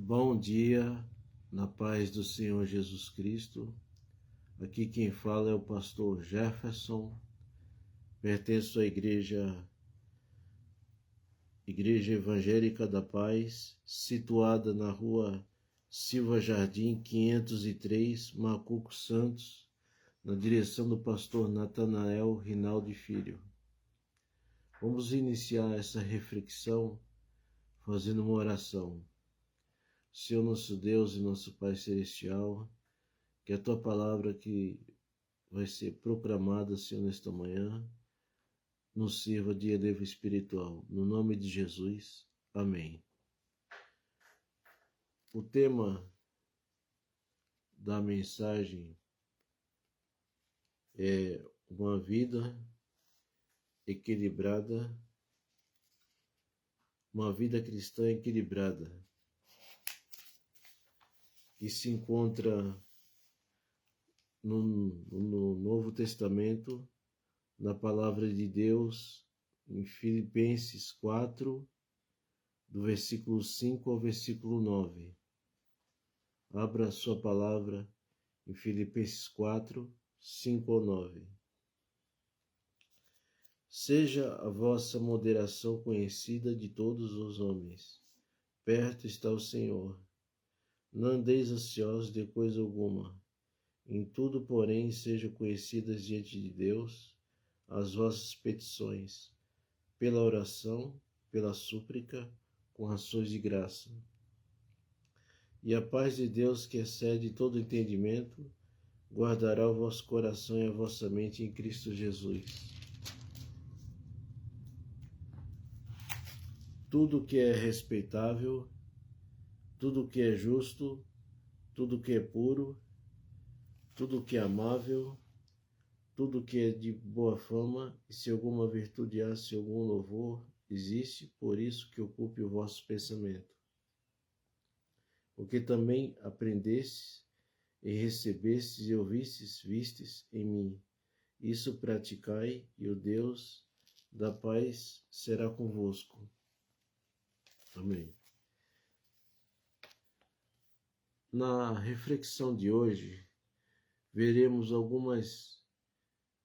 Bom dia, na paz do Senhor Jesus Cristo. Aqui quem fala é o pastor Jefferson, pertenço à Igreja Evangélica da Paz, situada na rua Silva Jardim 503, Macuco Santos, na direção do pastor Natanael Rinaldi Filho. Vamos iniciar essa reflexão fazendo uma oração. Senhor nosso Deus e nosso Pai Celestial, que a Tua palavra que vai ser proclamada, Senhor, nesta manhã, nos sirva de elevo espiritual. No nome de Jesus, amém. O tema da mensagem é uma vida equilibrada, uma vida cristã equilibrada, que se encontra no Novo Testamento, na Palavra de Deus, em Filipenses 4, do versículo 5 ao versículo 9. Abra a sua palavra em Filipenses 4, 5 ao 9. Seja a vossa moderação conhecida de todos os homens. Perto está o Senhor. Não andeis ansiosos de coisa alguma. Em tudo, porém, sejam conhecidas diante de Deus as vossas petições, pela oração, pela súplica, com ações de graça. E a paz de Deus, que excede todo entendimento, guardará o vosso coração e a vossa mente em Cristo Jesus. Tudo que é respeitável, tudo que é justo, tudo que é puro, tudo que é amável, tudo que é de boa fama, e se alguma virtude há, se algum louvor existe, por isso que ocupe o vosso pensamento. Porque também aprendestes e recebestes e ouvistes, vistes em mim. Isso praticai, e o Deus da paz será convosco. Amém. Na reflexão de hoje, veremos algumas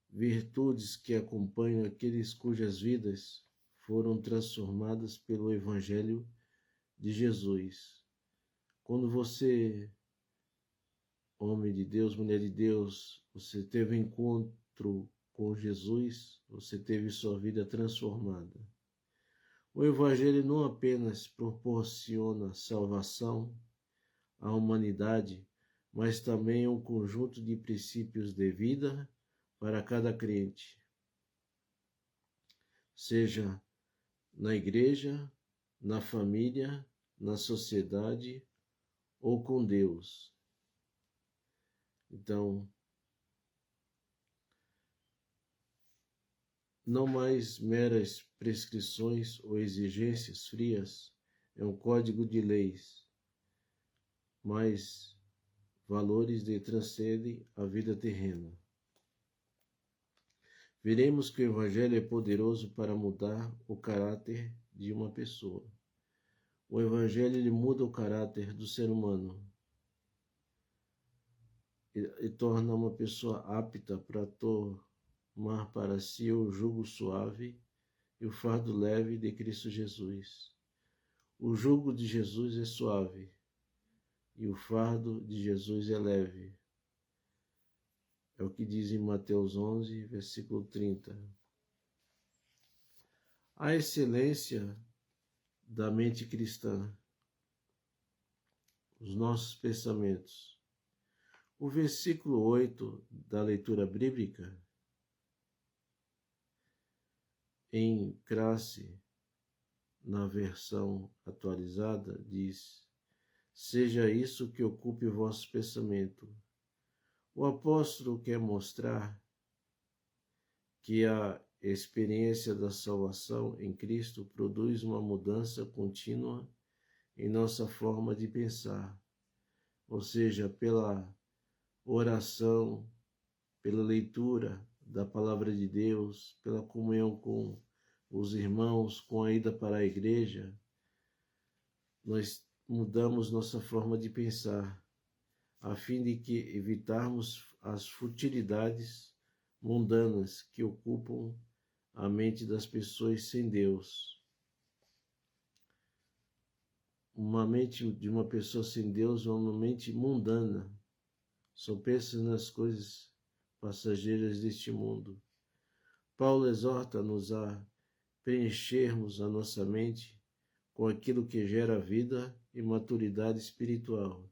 virtudes que acompanham aqueles cujas vidas foram transformadas pelo Evangelho de Jesus. Quando você, homem de Deus, mulher de Deus, você teve um encontro com Jesus, você teve sua vida transformada. O Evangelho não apenas proporciona salvação à humanidade, mas também um conjunto de princípios de vida para cada crente, seja na igreja, na família, na sociedade ou com Deus. Então, não mais meras prescrições ou exigências frias, é um código de leis, mas valores que transcendem a vida terrena. Veremos que o Evangelho é poderoso para mudar o caráter de uma pessoa. O Evangelho ele muda o caráter do ser humano e torna uma pessoa apta para tomar para si o jugo suave e o fardo leve de Cristo Jesus. O jugo de Jesus é suave e o fardo de Jesus é leve. É o que diz em Mateus 11, versículo 30. A excelência da mente cristã, os nossos pensamentos. O versículo 8 da leitura bíblica, em classe, na versão atualizada, diz: seja isso que ocupe o vosso pensamento. O apóstolo quer mostrar que a experiência da salvação em Cristo produz uma mudança contínua em nossa forma de pensar, ou seja, pela oração, pela leitura da palavra de Deus, pela comunhão com os irmãos, com a ida para a igreja, nós mudamos nossa forma de pensar, a fim de que evitarmos as futilidades mundanas que ocupam a mente das pessoas sem Deus. Uma mente de uma pessoa sem Deus é uma mente mundana, só pensa nas coisas passageiras deste mundo. Paulo exorta-nos a preenchermos a nossa mente com aquilo que gera vida e maturidade espiritual,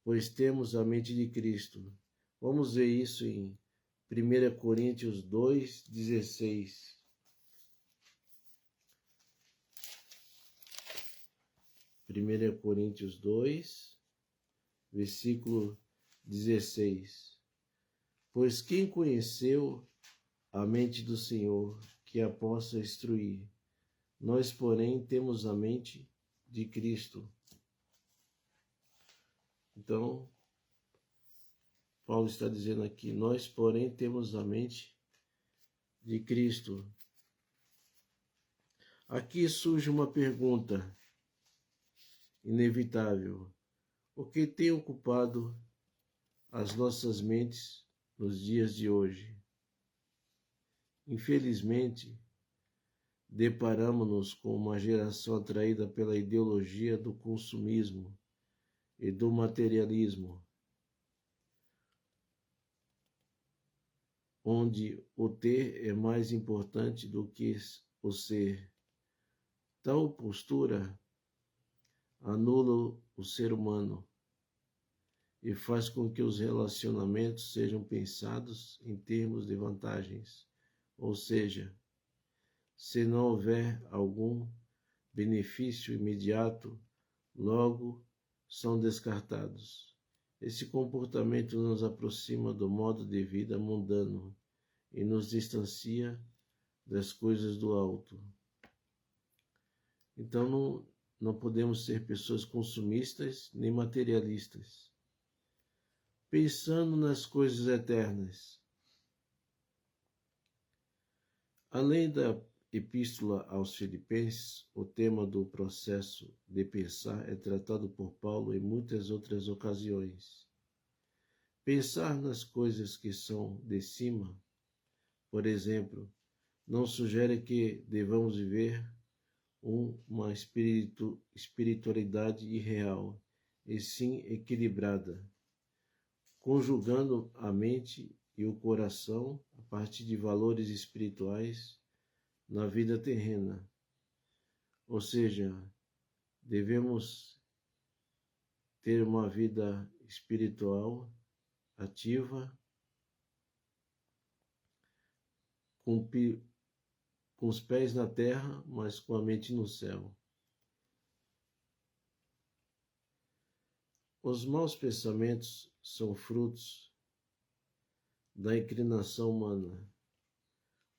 pois temos a mente de Cristo. Vamos ver isso em 1 Coríntios 2,16. 1 Coríntios 2, versículo 16. Pois quem conheceu a mente do Senhor, que a possa instruir? Nós, porém, temos a mente de Cristo. Então, Paulo está dizendo aqui, nós, porém, temos a mente de Cristo. Aqui surge uma pergunta inevitável. O que tem ocupado as nossas mentes nos dias de hoje? Infelizmente, deparamos-nos com uma geração atraída pela ideologia do consumismo e do materialismo, onde o ter é mais importante do que o ser. Tal postura anula o ser humano e faz com que os relacionamentos sejam pensados em termos de vantagens, ou seja, se não houver algum benefício imediato, logo são descartados. Esse comportamento nos aproxima do modo de vida mundano e nos distancia das coisas do alto. Então não podemos ser pessoas consumistas nem materialistas. Pensando nas coisas eternas. Além da Epístola aos Filipenses, o tema do processo de pensar é tratado por Paulo em muitas outras ocasiões. Pensar nas coisas que são de cima, por exemplo, não sugere que devamos viver uma espiritualidade irreal, e sim equilibrada, conjugando a mente e o coração a partir de valores espirituais na vida terrena. Ou seja, devemos ter uma vida espiritual ativa, com os pés na terra, mas com a mente no céu. Os maus pensamentos são frutos da inclinação humana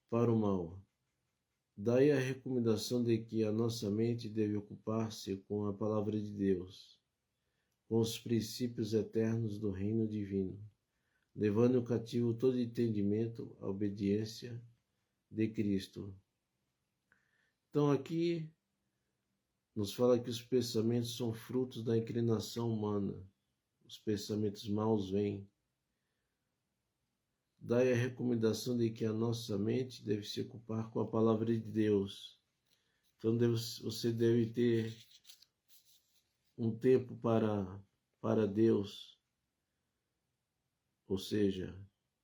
para o mal. Daí a recomendação de que a nossa mente deve ocupar-se com a palavra de Deus, com os princípios eternos do reino divino, levando cativo todo entendimento à obediência de Cristo. Então aqui nos fala que os pensamentos são frutos da inclinação humana. Os pensamentos maus vêm. Daí a recomendação de que a nossa mente deve se ocupar com a palavra de Deus. Então você deve ter um tempo para Deus. Ou seja,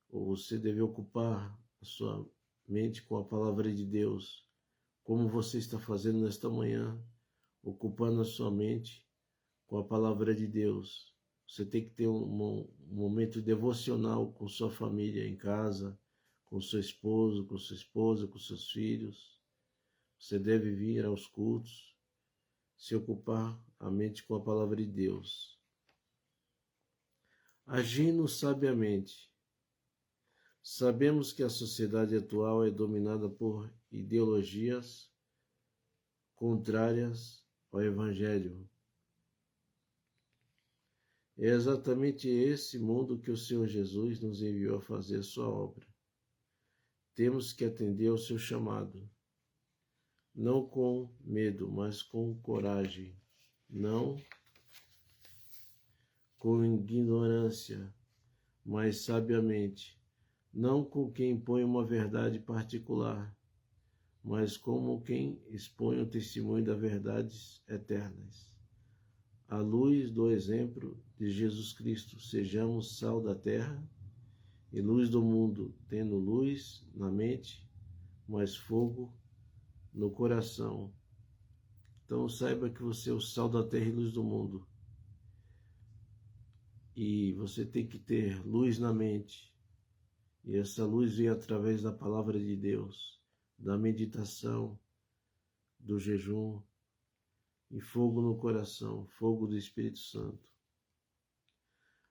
você deve ocupar a sua mente com a palavra de Deus. Como você está fazendo nesta manhã, ocupando a sua mente com a palavra de Deus. Você tem que ter um momento devocional com sua família em casa, com seu esposo, com sua esposa, com seus filhos. Você deve vir aos cultos, se ocupar a mente com a palavra de Deus. Agindo sabiamente. Sabemos que a sociedade atual é dominada por ideologias contrárias ao Evangelho. É exatamente esse mundo que o Senhor Jesus nos enviou a fazer a sua obra. Temos que atender ao seu chamado, não com medo, mas com coragem. não com ignorância, mas sabiamente, não com quem impõe uma verdade particular, mas como quem expõe o testemunho das verdades eternas. À luz do exemplo de Jesus Cristo, sejamos sal da terra e luz do mundo, tendo luz na mente, mas fogo no coração. Então saiba que você é o sal da terra e luz do mundo. E você tem que ter luz na mente. E essa luz vem através da palavra de Deus, da meditação, do jejum, e fogo no coração, fogo do Espírito Santo.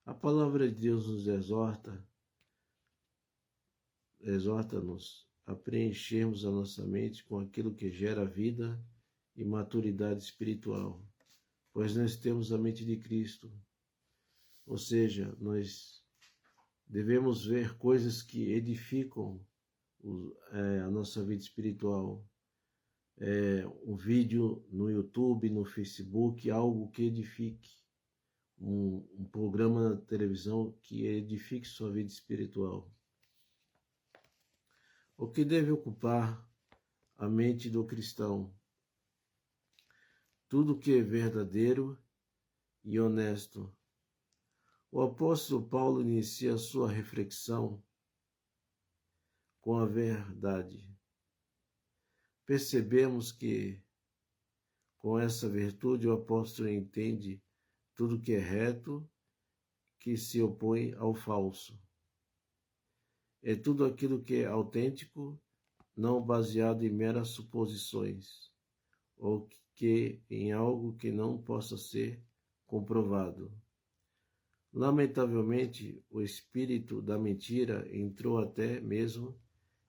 A palavra de Deus nos exorta-nos a preenchermos a nossa mente com aquilo que gera vida e maturidade espiritual, pois nós temos a mente de Cristo, ou seja, nós devemos ver coisas que edificam a nossa vida espiritual. Um vídeo no YouTube, no Facebook, algo que edifique, um programa na televisão que edifique sua vida espiritual. O que deve ocupar a mente do cristão? Tudo que é verdadeiro e honesto. O apóstolo Paulo inicia sua reflexão com a verdade. Percebemos que, com essa virtude, o apóstolo entende tudo que é reto, que se opõe ao falso. É tudo aquilo que é autêntico, não baseado em meras suposições, ou que em algo que não possa ser comprovado. Lamentavelmente, o espírito da mentira entrou até mesmo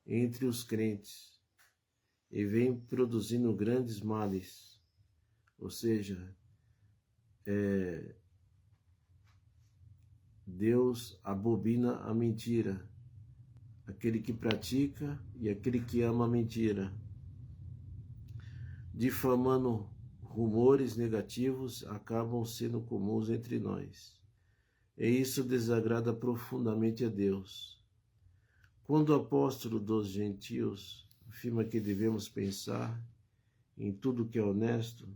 entre os crentes e vem produzindo grandes males, ou seja, Deus abobina a mentira, aquele que pratica e aquele que ama a mentira, difamando rumores negativos acabam sendo comuns entre nós, e isso desagrada profundamente a Deus. Quando o apóstolo dos gentios afirma que devemos pensar em tudo que é honesto,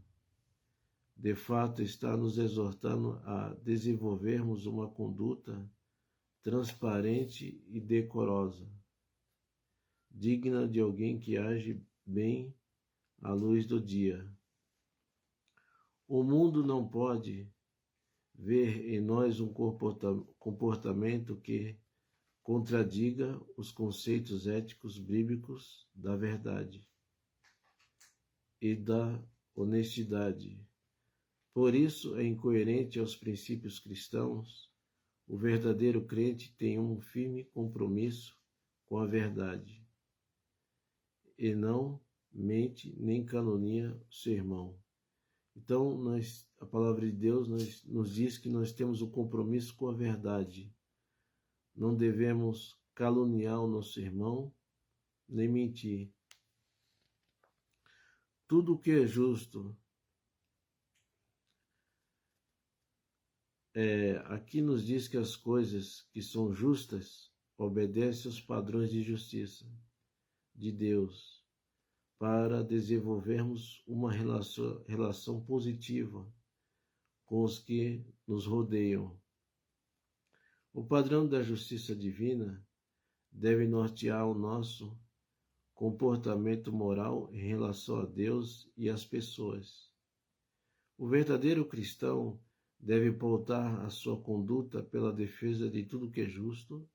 de fato está nos exortando a desenvolvermos uma conduta transparente e decorosa, digna de alguém que age bem à luz do dia. O mundo não pode ver em nós um comportamento que contradiga os conceitos éticos bíblicos da verdade e da honestidade. Por isso é incoerente aos princípios cristãos. O verdadeiro crente tem um firme compromisso com a verdade e não mente nem calunia seu irmão. Então, a palavra de Deus nos diz que nós temos um compromisso com a verdade. Não devemos caluniar o nosso irmão, nem mentir. Tudo o que é justo, aqui nos diz que as coisas que são justas obedecem aos padrões de justiça de Deus, para desenvolvermos uma relação positiva com os que nos rodeiam. O padrão da justiça divina deve nortear o nosso comportamento moral em relação a Deus e às pessoas. O verdadeiro cristão deve pautar a sua conduta pela defesa de tudo que é justo,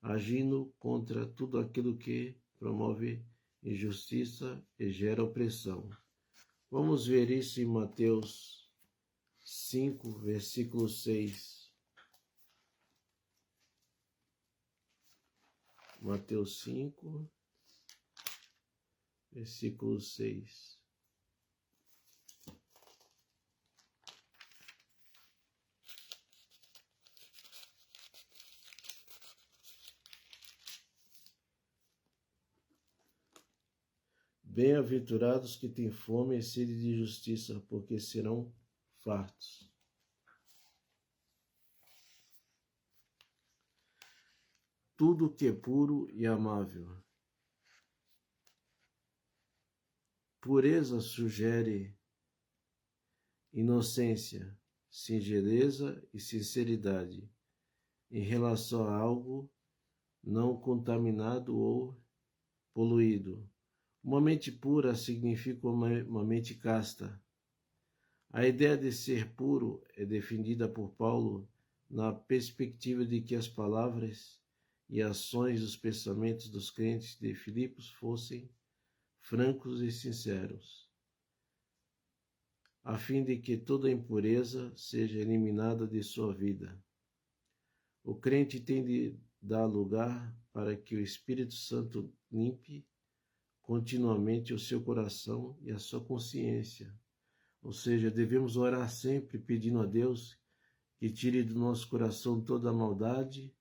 agindo contra tudo aquilo que promove injustiça e gera opressão. Vamos ver isso em Mateus 5, versículo 6. Mateus 5, versículo 6. Bem-aventurados que têm fome e sede de justiça, porque serão fartos. Tudo que é puro e amável. Pureza sugere inocência, singeleza e sinceridade em relação a algo não contaminado ou poluído. Uma mente pura significa uma mente casta. A ideia de ser puro é defendida por Paulo na perspectiva de que as palavras e ações dos pensamentos dos crentes de Filipos fossem francos e sinceros, a fim de que toda impureza seja eliminada de sua vida. O crente tem de dar lugar para que o Espírito Santo limpe continuamente o seu coração e a sua consciência. Ou seja, devemos orar sempre pedindo a Deus que tire do nosso coração toda a maldade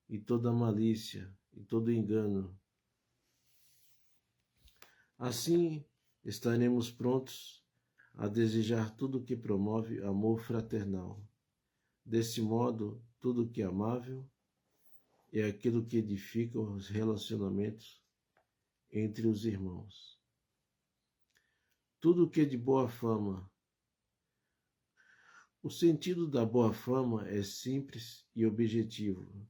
e toda a malícia e todo engano. Assim, estaremos prontos a desejar tudo que promove amor fraternal. Desse modo, tudo que é amável é aquilo que edifica os relacionamentos entre os irmãos. Tudo que é de boa fama. O sentido da boa fama é simples e objetivo,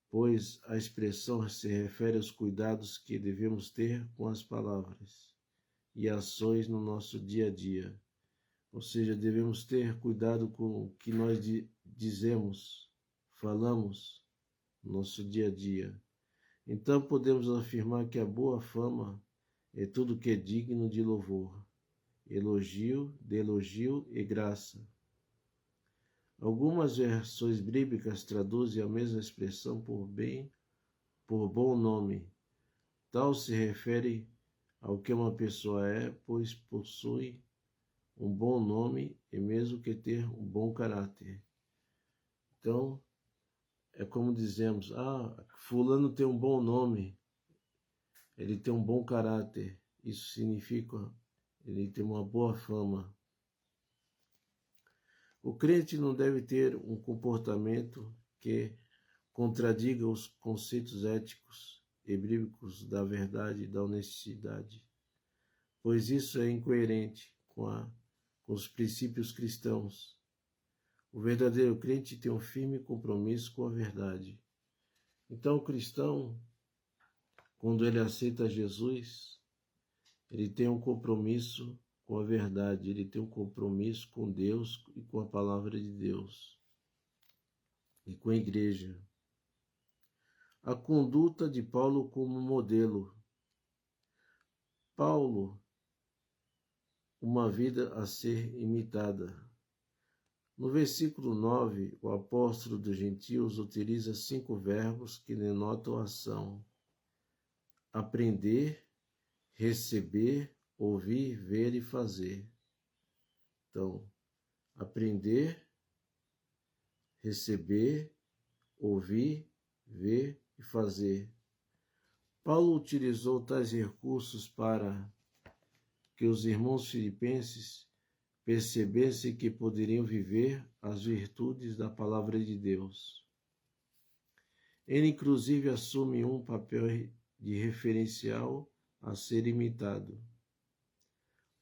pois a expressão se refere aos cuidados que devemos ter com as palavras e ações no nosso dia a dia. Ou seja, devemos ter cuidado com o que nós dizemos, falamos no nosso dia a dia. Então podemos afirmar que a boa fama é tudo que é digno de louvor, elogio e graça. Algumas versões bíblicas traduzem a mesma expressão por bom nome. Tal se refere ao que uma pessoa é, pois possui um bom nome e mesmo que ter um bom caráter. Então, é como dizemos, fulano tem um bom nome, ele tem um bom caráter. Isso significa ele tem uma boa fama. O crente não deve ter um comportamento que contradiga os conceitos éticos e bíblicos da verdade e da honestidade, pois isso é incoerente com os princípios cristãos. O verdadeiro crente tem um firme compromisso com a verdade. Então, o cristão, quando ele aceita Jesus, ele tem um compromisso com a verdade, ele tem um compromisso com Deus e com a palavra de Deus e com a igreja. A conduta de Paulo como modelo. Paulo, uma vida a ser imitada. No versículo 9, o apóstolo dos gentios utiliza 5 verbos que denotam a ação: aprender, receber, ouvir, ver e fazer. Então, aprender, receber, ouvir, ver e fazer. Paulo utilizou tais recursos para que os irmãos filipenses percebessem que poderiam viver as virtudes da palavra de Deus. Ele, inclusive, assume um papel de referencial a ser imitado.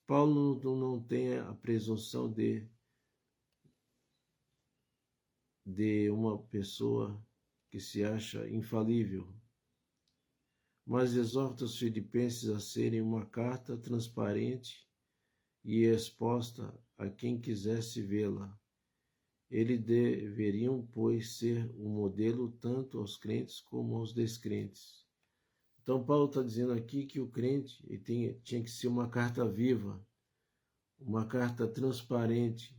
Paulo não tem a presunção de uma pessoa que se acha infalível, mas exorta os filipenses a serem uma carta transparente e exposta a quem quisesse vê-la. Eles deveriam, pois, ser um modelo tanto aos crentes como aos descrentes. Então, Paulo está dizendo aqui que o crente tinha que ser uma carta viva, uma carta transparente,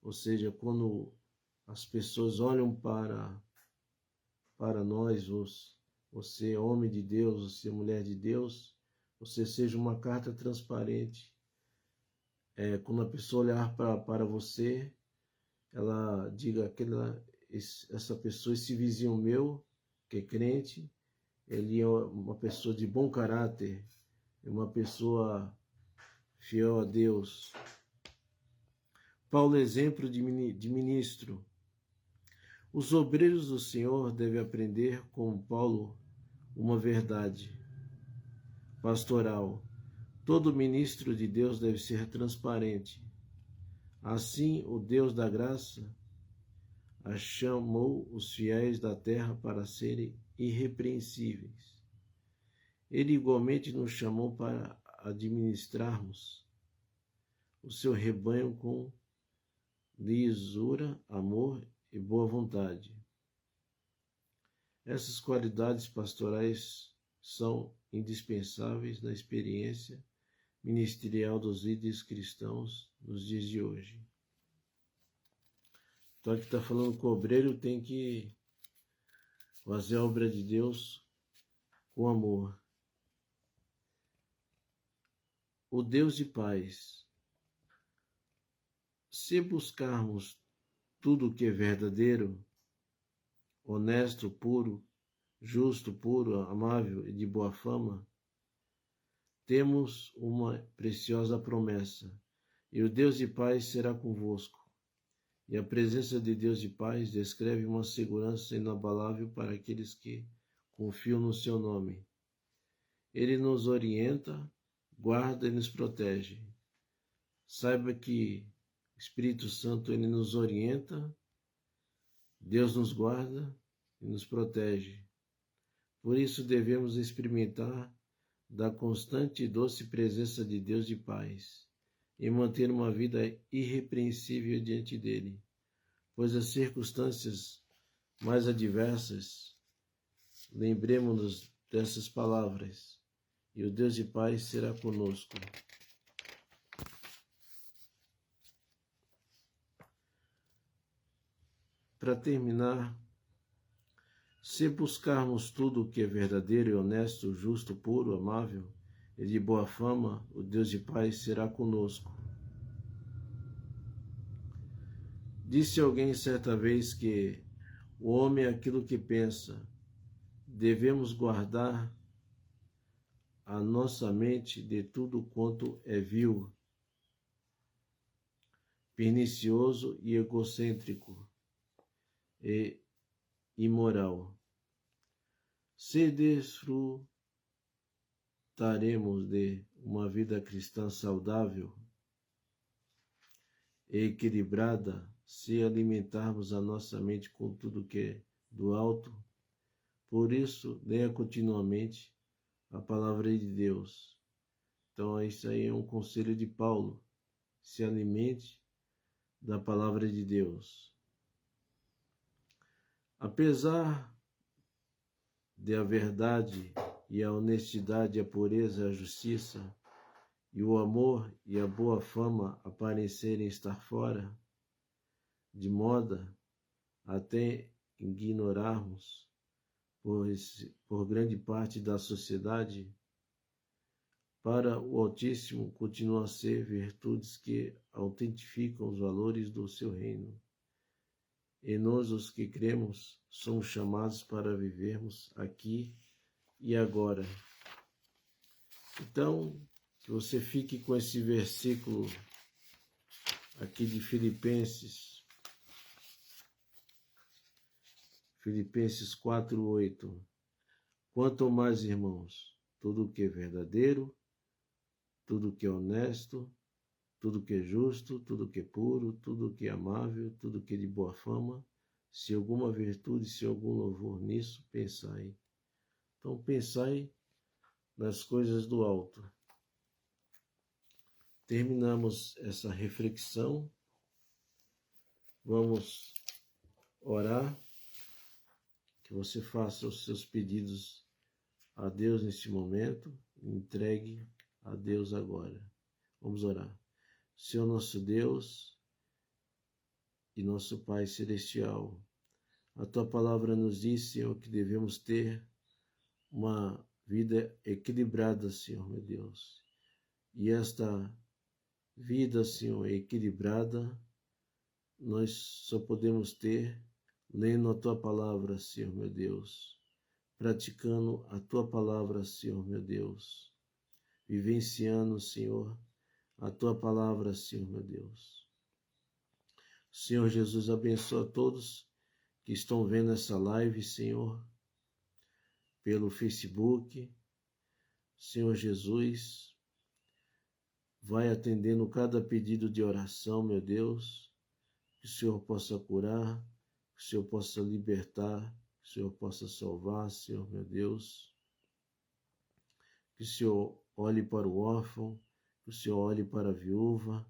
ou seja, quando as pessoas olham para nós, você é homem de Deus, você é mulher de Deus, você seja uma carta transparente. Quando a pessoa olhar para você, ela diga essa pessoa, esse vizinho meu, que é crente, ele é uma pessoa de bom caráter, é uma pessoa fiel a Deus. Paulo, exemplo de ministro. Os obreiros do Senhor devem aprender com Paulo uma verdade pastoral. Todo ministro de Deus deve ser transparente. Assim, o Deus da graça chamou os fiéis da terra para serem irrepreensíveis. Ele igualmente nos chamou para administrarmos o seu rebanho com lisura, amor e boa vontade. Essas qualidades pastorais são indispensáveis na experiência ministerial dos líderes cristãos nos dias de hoje. Então aqui está falando que o obreiro tem que fazer a obra de Deus com amor. O Deus de paz. Se buscarmos tudo o que é verdadeiro, honesto, puro, justo, puro, amável e de boa fama, temos uma preciosa promessa, e o Deus de paz será convosco. E a presença de Deus de paz descreve uma segurança inabalável para aqueles que confiam no seu nome. Ele nos orienta, guarda e nos protege. Saiba que o Espírito Santo, ele nos orienta, Deus nos guarda e nos protege. Por isso devemos experimentar da constante e doce presença de Deus de paz e manter uma vida irrepreensível diante dele, pois as circunstâncias mais adversas, lembremos-nos dessas palavras, e o Deus de paz será conosco. Para terminar, se buscarmos tudo o que é verdadeiro e honesto, justo, puro, amável e de boa fama, o Deus de paz será conosco. Disse alguém certa vez que o homem é aquilo que pensa. Devemos guardar a nossa mente de tudo quanto é vil, pernicioso e egocêntrico e imoral. Se desfrutaremos de uma vida cristã saudável e equilibrada, se alimentarmos a nossa mente com tudo que é do alto. Por isso, leia continuamente a palavra de Deus. Então, isso aí é um conselho de Paulo. Se alimente da palavra de Deus. Apesar de a verdade e a honestidade, a pureza, a justiça e o amor e a boa fama aparecerem estar fora de moda, até ignorarmos por grande parte da sociedade, para o Altíssimo continuam a ser virtudes que autentificam os valores do seu reino. E nós, os que cremos, somos chamados para vivermos aqui e agora. Então, que você fique com esse versículo aqui de Filipenses 4:8. Quanto mais, irmãos, tudo o que é verdadeiro, tudo o que é honesto, tudo o que é justo, tudo o que é puro, tudo o que é amável, tudo o que é de boa fama, se alguma virtude, se algum louvor, nisso pensai. Então pensai nas coisas do alto. Terminamos essa reflexão. Vamos orar. Que você faça os seus pedidos a Deus neste momento. Entregue a Deus agora. Vamos orar. Senhor nosso Deus e nosso Pai Celestial, a Tua palavra nos diz, Senhor, que devemos ter uma vida equilibrada, Senhor, meu Deus. E esta vida, Senhor, equilibrada, nós só podemos ter lendo a Tua palavra, Senhor, meu Deus. Praticando a Tua palavra, Senhor, meu Deus. vivenciando, Senhor, a Tua palavra, Senhor, meu Deus. Senhor Jesus, abençoa todos que estão vendo essa live, Senhor, pelo Facebook. Senhor Jesus, vai atendendo cada pedido de oração, meu Deus, que o Senhor possa curar, que o Senhor possa libertar, que o Senhor possa salvar, Senhor, meu Deus. Que o Senhor olhe para o órfão, que o Senhor olhe para a viúva,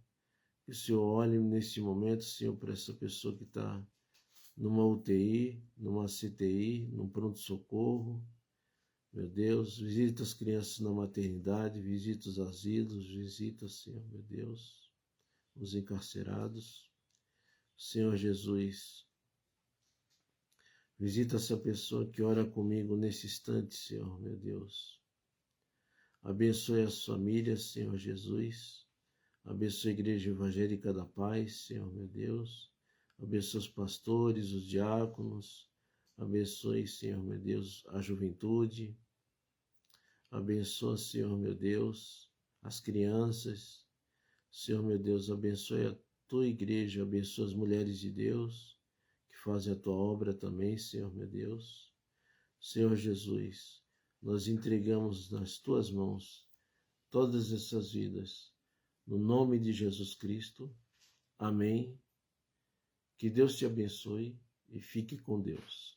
que o Senhor olhe nesse momento, Senhor, para essa pessoa que está numa UTI, numa CTI, num pronto-socorro. Meu Deus, visita as crianças na maternidade, visita os asilos, visita, Senhor, meu Deus, os encarcerados. Senhor Jesus, visita essa pessoa que ora comigo nesse instante, Senhor, meu Deus. Abençoe as famílias, Senhor Jesus. Abençoe a Igreja Evangélica da Paz, Senhor, meu Deus. Abençoe os pastores, os diáconos. Abençoe, Senhor, meu Deus, a juventude. Abençoa, Senhor, meu Deus, as crianças. Senhor, meu Deus, abençoe a Tua Igreja, abençoa as mulheres de Deus que fazem a Tua obra também, Senhor, meu Deus. Senhor Jesus, nós entregamos nas Tuas mãos todas essas vidas, no nome de Jesus Cristo. Amém. Que Deus te abençoe e fique com Deus.